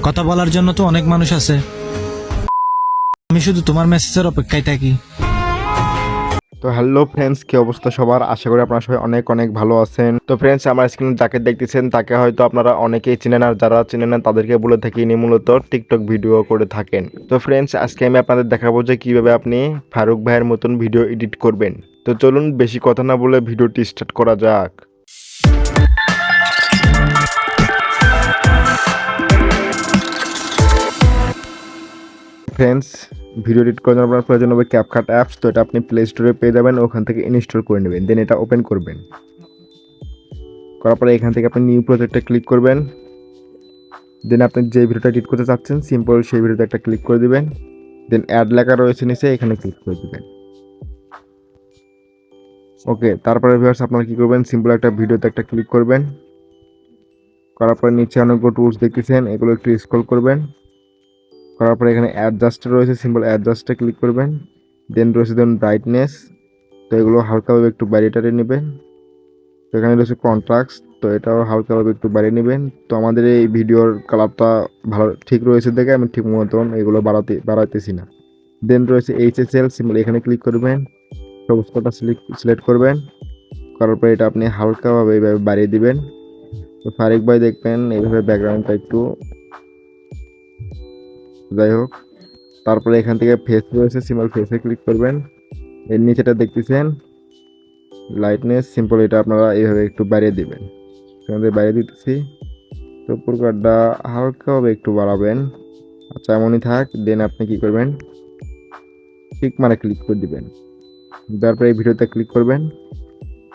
কথা বলার জন্য তো অনেক মানুষ আছে, আমি শুধু তোমার মেসেজের অপেক্ষায় থাকি। তো হ্যালো ফ্রেন্ডস, কি অবস্থা সবার? আশা করি আপনারা সবাই অনেক অনেক ভালো আছেন। তো ফ্রেন্ডস, আমার স্ক্রিনে যাকে দেখতেছেন তাকে হয়তো আপনারা অনেকেই চিনেন, আর যারা চিনেন না তাদেরকে বলে থাকি ইনি মূলত টিকটক ভিডিও করে থাকেন। তো ফ্রেন্ডস, আজকে আমি আপনাদের দেখাবো যে কিভাবে আপনি ফারুক ভাইয়ের মতন ভিডিও এডিট করবেন। তো চলুন বেশি কথা না বলে ভিডিওটি স্টার্ট করা যাক। ফ্রেন্ডস, ভিডিও এডিট করার জন্য আপনার প্রয়োজন হবে ক্যাপকাট অ্যাপস। তো এটা আপনি প্লে স্টোরে পেয়ে যাবেন, ওখান থেকে ইনস্টল করে নেবেন, দেন এটা ওপেন করবেন। করার পরে এখান থেকে আপনি নিউ প্রজেক্টে ক্লিক করবেন। দেন আপনি যে ভিডিওটা এডিট করতে চাচ্ছেন সিম্পল সেই ভিডিওতে একটা ক্লিক করে দিবেন। দেন অ্যাড লেখা রয়েছে নিচে, এখানে ক্লিক করে দিবেন। ওকে, তারপরে ভিউয়ার্স আপনারা কী করবেন, সিম্পল একটা ভিডিওতে একটা ক্লিক করবেন। করার পরে নিচে অনেকগুলো টুলস দেখতেছেন, এগুলো একটু স্ক্রল করবেন। করার পরে এখানে অ্যাডজাস্ট রয়েছে, সিম্পল অ্যাডজাস্টে ক্লিক করবেন। দেন রয়েছে দেন ব্রাইটনেস, তো এগুলো হালকাভাবে একটু বাড়িয়ে টাড়িয়ে নেবেন। তো এখানে রয়েছে কন্ট্রাস্ট, তো এটাও হালকাভাবে একটু বাড়িয়ে নেবেন। তো আমাদের এই ভিডিওর কালারটা ভালো ঠিক রয়েছে দেখে আমি ঠিক মতন এগুলো বাড়াইতেছি না। দেন রয়েছে HSL, সিম্পল এখানে ক্লিক করবেন, সবুজ কালারটা সিলেক্ট করবেন। করার পরে এটা আপনি হালকাভাবে এইভাবে বাড়িয়ে দিবেন। তো ফারিক ভাই দেখবেন এইভাবে ব্যাকগ্রাউন্ডটা একটু, যাই হোক। তারপরে এখান থেকে ফেস রয়েছে, সিম্পল ফেসে ক্লিক করবেন। এর নিচেটা দেখতেছেন লাইটনেস, সিম্পল এটা আপনারা এইভাবে একটু বাড়িয়ে দিবেন। সেখানে বাইরে দিতেছি, তো প্রকারটা হালকাভাবে একটু বাড়াবেন। আচ্ছা, এমনই থাক। দেন আপনি কি করবেন, ঠিক মানে ক্লিক করে দিবেন। তারপরে এই ভিডিওতে ক্লিক করবেন।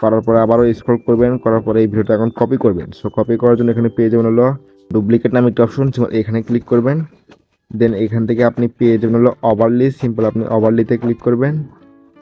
করার পরে আবারও স্ক্রল করবেন, করার পরে এই ভিডিওটা এখন কপি করবেন। সো কপি করার জন্য এখানে পেয়ে যাবেন হলো ডুপ্লিকেট নামে একটা অপশন, এখানে ক্লিক করবেন। দেন এখান থেকে আপনি পেয়ে যাবেন হলো ওভারলি, সিম্পল আপনি ওভারলিতে ক্লিক করবেন।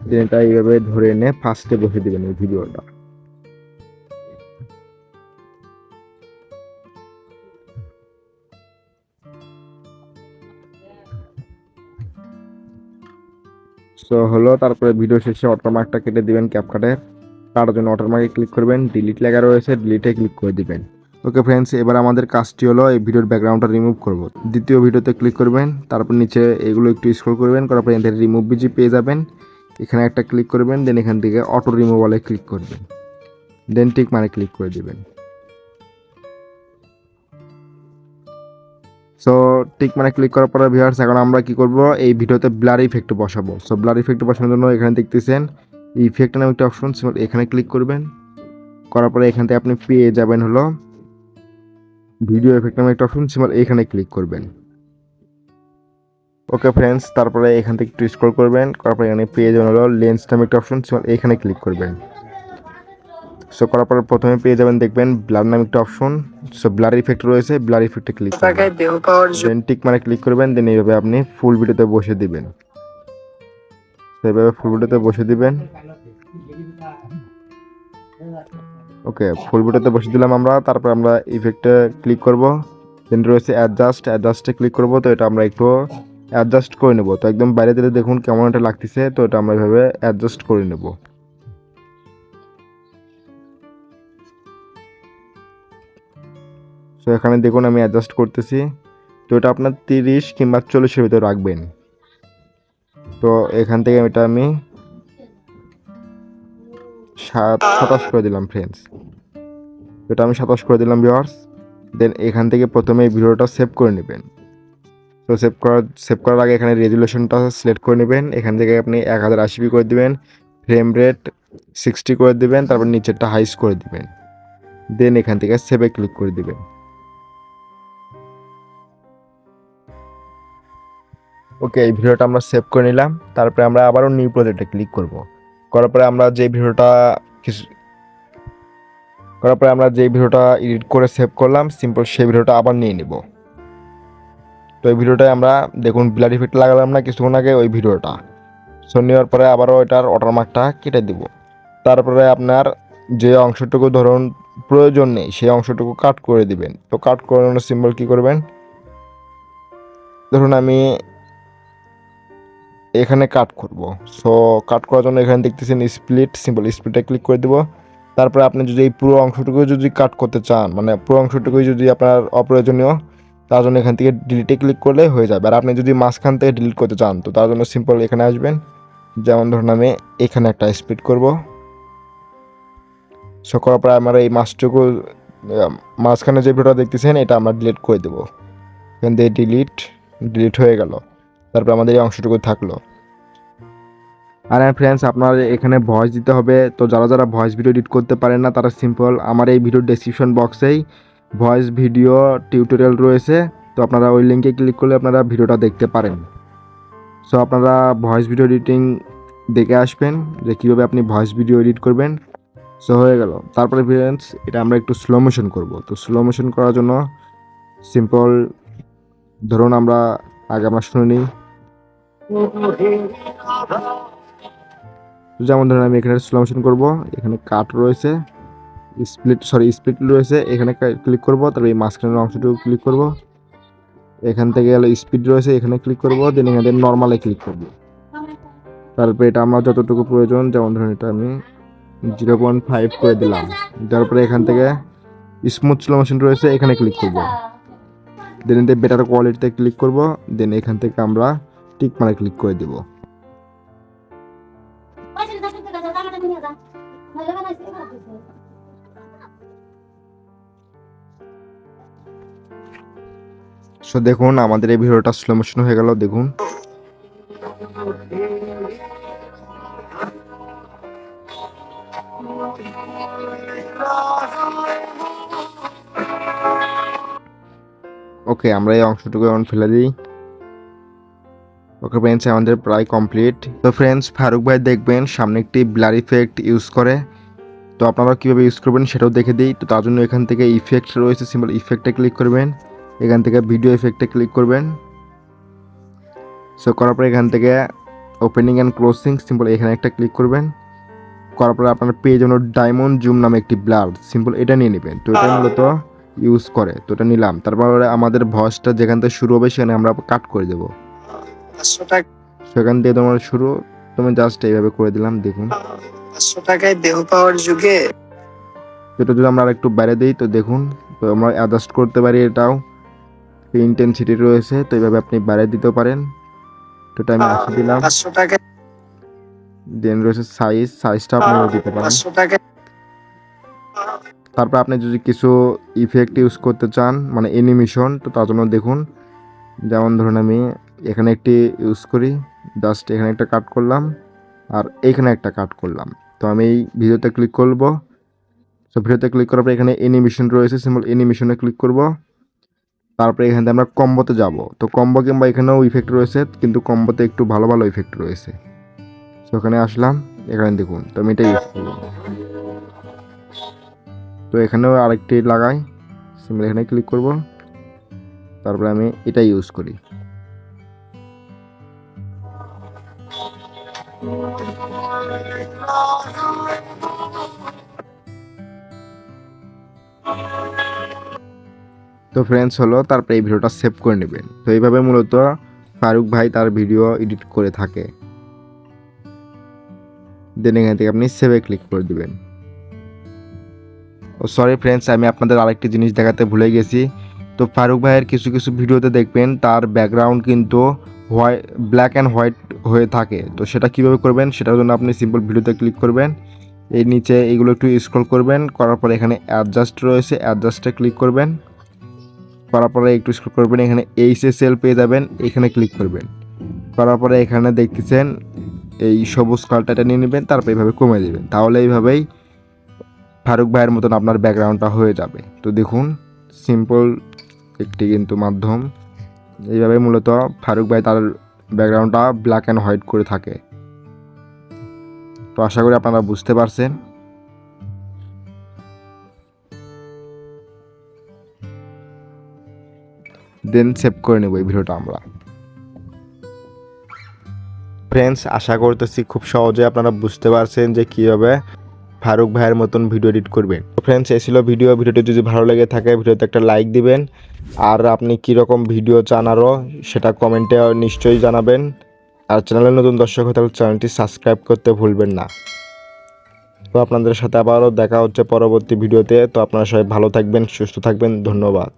দেন এটা এইভাবে ধরে এনে ফার্স্টে বসে দিবেন এই ভিডিওটা। সো হলো, তারপরে ভিডিও শেষে ওয়াটারমার্কটা কেটে দিবেন ক্যাপকাটের। তার জন্য ওয়াটারমার্কে ক্লিক করবেন, ডিলিট লেখা রয়েছে ডিলিটে ক্লিক করে দিবেন। ওকে ফ্রেন্ডস, এবার আমাদের কাজটি হলো এই ভিডিওর ব্যাকগ্রাউন্ডটা রিমুভ করব। দ্বিতীয় ভিডিওতে ক্লিক করবেন, তারপর নিচে এগুলো একটু স্ক্রল করবেন, করার পর এখান রিমুভ বিজি পেয়ে যাবেন। এখানে একটা ক্লিক করবেন, দেন এখান থেকে অটো রিমুভালে ক্লিক করবেন, দেন টিক মানে ক্লিক করে দিবেন। সো টিক মানে ক্লিক করার পরে ভিউয়ার্স এখন আমরা কি করব, এই ভিডিওতে ব্লার ইফেক্ট বসাবো। সো ব্লার ইফেক্ট বসানোর জন্য এখানে দেখতেছেন ইফেক্ট নামে একটা অপশন, এখানে ক্লিক করবেন। করার পরে এখান থেকে আপনি পেয়ে যাবেন হলো ভিডিও এফেক্ট নামে একটা অপশন, এখানে ক্লিক করবেন। ওকে ফ্রেন্ডস, তারপরে এখান থেকে একটু স্ক্রল করবেন, করার পরে এখানে পেয়ে যাবেন হলো লেন্স নামে একটা অপশন, এখানে ক্লিক করবেন। সো করার পরে প্রথমে পেয়ে যাবেন দেখবেন ব্লার নামে একটা অপশন, সো ব্লার ইফেক্ট রয়েছে, ব্লার ইফেক্টে ক্লিক করবেন। দেন টিক মানে ক্লিক করবেন, দেন এইভাবে আপনি ফুল ভিডিওতে বসে দিবেন। সেইভাবে ফুল ভিডিওতে বসে দিবেন। ওকে, ফুল ভিডিওতে বসে দিলাম আমরা। তারপর আমরা ইফেক্টে ক্লিক করব, দেন রয়েছে অ্যাডজাস্টে ক্লিক করব। তো এটা আমরা একটু অ্যাডজাস্ট করে নেব। তো একদম বাইরে দিলে দেখুন কেমন এটা লাগতেছে, তো এটা আমরা এভাবে অ্যাডজাস্ট করে নেব। তো এখানে দেখুন আমি অ্যাডজাস্ট করতেছি। তো এটা আপনার 30 কিংবা 40-এর ভিতরে রাখবেন। তো এখান থেকে এটা আমি 27 করে দিলাম ফ্রেন্ডস। এটা আমি 27 করে দিলাম ভিউয়ার্স। দেন এখান থেকে প্রথমে এই ভিডিওটা সেভ করে নেবেন। তো সেভ করার আগে এখানে রেজুলেশনটা সিলেক্ট করে নেবেন। এখান থেকে আপনি 1080p করে দিবেন, ফ্রেম রেট 60 করে দিবেন, তারপর নিচেরটা হাইস করে দিবেন। দেন এখান থেকে সেভে ক্লিক করে দিবেন। ওকে, এই ভিডিওটা আমরা সেভ করে নিলাম। তারপরে আমরা আবারও নিউ প্রজেক্টে ক্লিক করব। করার পরে আমরা যে ভিডিওটা এডিট করে সেভ করলাম সিম্পল সেই ভিডিওটা আবার নিয়ে নিব। তো এই ভিডিওটায় আমরা দেখুন ব্লার ইফেক্ট লাগালাম না কিছুক্ষণ আগে, ওই ভিডিওটা। সো নেওয়ার পরে আবারও এটার ওয়াটারমার্কটা কেটে দিব। তারপরে আপনার যে অংশটুকু ধরুন প্রয়োজন নেই সেই অংশটুকু কাট করে দিবেন। তো কাট করানোর সিম্বল কি করবেন, ধরুন আমি এখানে কাট করব। সো কাট করার জন্য এখানে দেখতেছেন স্প্লিট, সিম্পল স্প্লিটে ক্লিক করে দিব। তারপরে আপনি যদি এই পুরো অংশটুকু যদি কাট করতে চান, মানে পুরো অংশটুকুই যদি আপনার অপ্রয়োজনীয়, তার জন্য এখান থেকে ডিলিটে ক্লিক করলে হয়ে যাবে। আর আপনি যদি মাঝখান থেকে ডিলিট করতে চান তো তার জন্য সিম্পল এখানে আসবেন, যেমন ধরুন আমি এখানে একটা স্প্লিট করব। সো করার পর আমরা এই মাছটুকু মাঝখানে যে ভিডিওটা দেখতেছেন এটা আমরা ডিলিট করে দেবো। এখান থেকে ডিলিট হয়ে গেল। তারপর আমাদের এই অংশটুকু থাকলো। আর ফ্রেন্ডস, আপনার এখানে ভয়েস দিতে হবে। তো যারা যারা ভয়েস ভিডিও এডিট করতে পারেন না তারা সিম্পল আমার এই ভিডিওর ডেসক্রিপশন বক্সেই ভয়েস ভিডিও টিউটোরিয়াল রয়েছে। তো আপনারা ওই লিঙ্কে ক্লিক করলে আপনারা ভিডিওটা দেখতে পারেন। সো আপনারা ভয়েস ভিডিও এডিটিং দেখে আসবেন যে কীভাবে আপনি ভয়েস ভিডিও এডিট করবেন। সো হয়ে গেল। তারপরে ফ্রেন্ডস, এটা আমরা একটু স্লো মোশন করবো। তো স্লো মোশন করার জন্য সিম্পল ধরুন আমরা শুনে নিই। যেমন ধরুন আমি এখানে স্লো মোশন করবো, এখানে কাট রয়েছে, স্প্লিট রয়েছে, এখানে ক্লিক করব। তারপর এই মাঝখানের অংশটুকু ক্লিক করব। এখান থেকে গেলে স্পিড রয়েছে, এখানে ক্লিক করব। দেন এখানে নর্মালে ক্লিক করব। তারপরে এটা আমার যতটুকু প্রয়োজন, যেমন ধরুন এটা আমি 0.5 করে দিলাম। তারপরে এখান থেকে স্মুথ স্লো মোশন রয়েছে, এখানে ক্লিক করব। দেন এতে বেটার কোয়ালিটিতে ক্লিক করব। দেন এখান থেকে আমরা টিক মারে ক্লিক করে দেব। সো দেখুন আমাদের এই ভিডিওটা স্লো মোশন হয়ে গেল, দেখুন। ওকে, আমরা এই অংশটুকু এখন ফেলে দিই। ওকে ফ্রেন্ডস, আমাদের প্রায় কমপ্লিট। তো ফ্রেন্ডস, ফারুক ভাই দেখবেন সামনে একটি ব্লার ইফেক্ট ইউজ করে। তো আপনারা কীভাবে ইউজ করবেন সেটাও দেখে দিই। তো তার জন্য এখান থেকে ইফেক্ট রয়েছে, সিম্পল ইফেক্টে ক্লিক করবেন। এখান থেকে ভিডিও ইফেক্টে ক্লিক করবেন। সো করার পরে এখান থেকে ওপেনিং অ্যান্ড ক্লোজিং, সিম্পল এখানে একটা ক্লিক করবেন। করার পরে আপনার পেয়ে যাবেন ডায়মন্ড জুম নামে একটি ব্লার, সিম্পল এটা নিয়ে নেবেন। তো এটা মূলত ইউজ করে, তো এটা নিলাম। তারপরে আমাদের ভয়েসটা যেখান থেকে শুরু হবে সেখানে আমরা কাট করে দেবো। সেখান থেকে তোমার শুরু, তুমি জাস্ট এইভাবে করে দিলাম, দেখুন। 500 টাকায় দেহ পাওয়ার যুগে এটা যদি আমরা একটু বাইরে দিই তো দেখুন, তো আমরা অ্যাডজাস্ট করতে পারি। এটাও ইন্টেন্সিটি রয়েছে, তো এইভাবে আপনি বাইরে দিতে পারেন। তো এটা আমি 80 দিলাম। 500 টাকায় দেন রয়েছে সাইজটা আপনি দিতে পারেন। 500 টাকায় তারপর আপনি যদি কিছু ইফেক্ট ইউজ করতে চান, মানে অ্যানিমেশন, তো তার জন্য দেখুন, যেমন ধরুন আমি এখানে একটি ইউজ করি, জাস্ট এখানে একটা কাট করলাম আর এখানে একটা কাট করলাম। তো আমি এই ভিডিওতে ক্লিক করব। তো ভিডিওতে ক্লিক করার পর এখানে অ্যানিমেশন রয়েছে, সিম্পল অ্যানিমেশনে ক্লিক করব। তারপরে এখান থেকে আমরা কম্বোতে যাব। তো কম্বো কিংবা এখানেও ইফেক্ট রয়েছে, কিন্তু কম্বোতে একটু ভালো ভালো ইফেক্ট রয়েছে। তো ওখানে আসলাম, এখানে দেখুন, তো আমি এটা ইউজ করব। তো এখানেও আরেকটি লাগাই, সিম্পল এখানে ক্লিক করব। তারপরে আমি এটা ইউজ করি। তো ফ্রেন্ডস হলো, তারপরে এই ভিডিওটা সেভ করে নেবেন। তো এইভাবে মূলত ফারুক ভাই তার ভিডিও এডিট করে থাকে। দেন এখান থেকে আপনি সেভে ক্লিক করে দিবেন। ও সরি ফ্রেন্ডস, আমি আপনাদের আরেকটি জিনিস দেখাতে ভুলে গেছি। তো ফারুক ভাইয়ের কিছু কিছু ভিডিওতে দেখবেন তার ব্যাকগ্রাউন্ড কিন্তু ব্ল্যাক অ্যান্ড হোয়াইট হয়ে থাকে। তো সেটা কীভাবে করবেন, সেটার জন্য আপনি সিম্পল ভিডিওতে ক্লিক করবেন। এই নিচে এইগুলো একটু স্ক্রল করবেন, করার পরে এখানে অ্যাডজাস্ট রয়েছে, অ্যাডজাস্টে ক্লিক করবেন। করার পরে একটু স্ক্রল করবেন, এখানে HSL পেয়ে যাবেন, এখানে ক্লিক করবেন। করার পরে এখানে দেখতেছেন এই সবুজ কালারটা নিয়ে নেবেন, তারপর এইভাবে কমে দেবেন। তাহলে এইভাবেই ফারুক ভাইয়ের মতন আপনার ব্যাকগ্রাউন্ডটা হয়ে যাবে। তো দেখুন, সিম্পল একটি কিন্তু মাধ্যম। এইভাবে মূলত ফারুক ভাই তার ব্যাকগ্রাউন্ডটা ব্ল্যাক অ্যান্ড হোয়াইট করে থাকে। তো আশা করি আপনারা বুঝতে পারছেন। দেন সেভ করে নেব এই ভিডিওটা আমরা। ফ্রেন্ডস, আশা করতেছি খুব সহজে আপনারা বুঝতে পারছেন যে কীভাবে ফারুক ভাইয়ের মতন ভিডিও এডিট করবেন। তো ফ্রেন্ডস, এই ছিল ভিডিওটি যদি ভালো লেগে থাকে ভিডিওতে একটা লাইক দিবেন। আর আপনি কীরকম ভিডিও চান আরও সেটা কমেন্টে নিশ্চয়ই জানাবেন। আর চ্যানেলের নতুন দর্শক হয়ে থাকলে চ্যানেলটি সাবস্ক্রাইব করতে ভুলবেন না। তো আপনাদের সাথে আবারও দেখা হচ্ছে পরবর্তী ভিডিওতে। তো আপনারা সবাই ভালো থাকবেন, সুস্থ থাকবেন, ধন্যবাদ।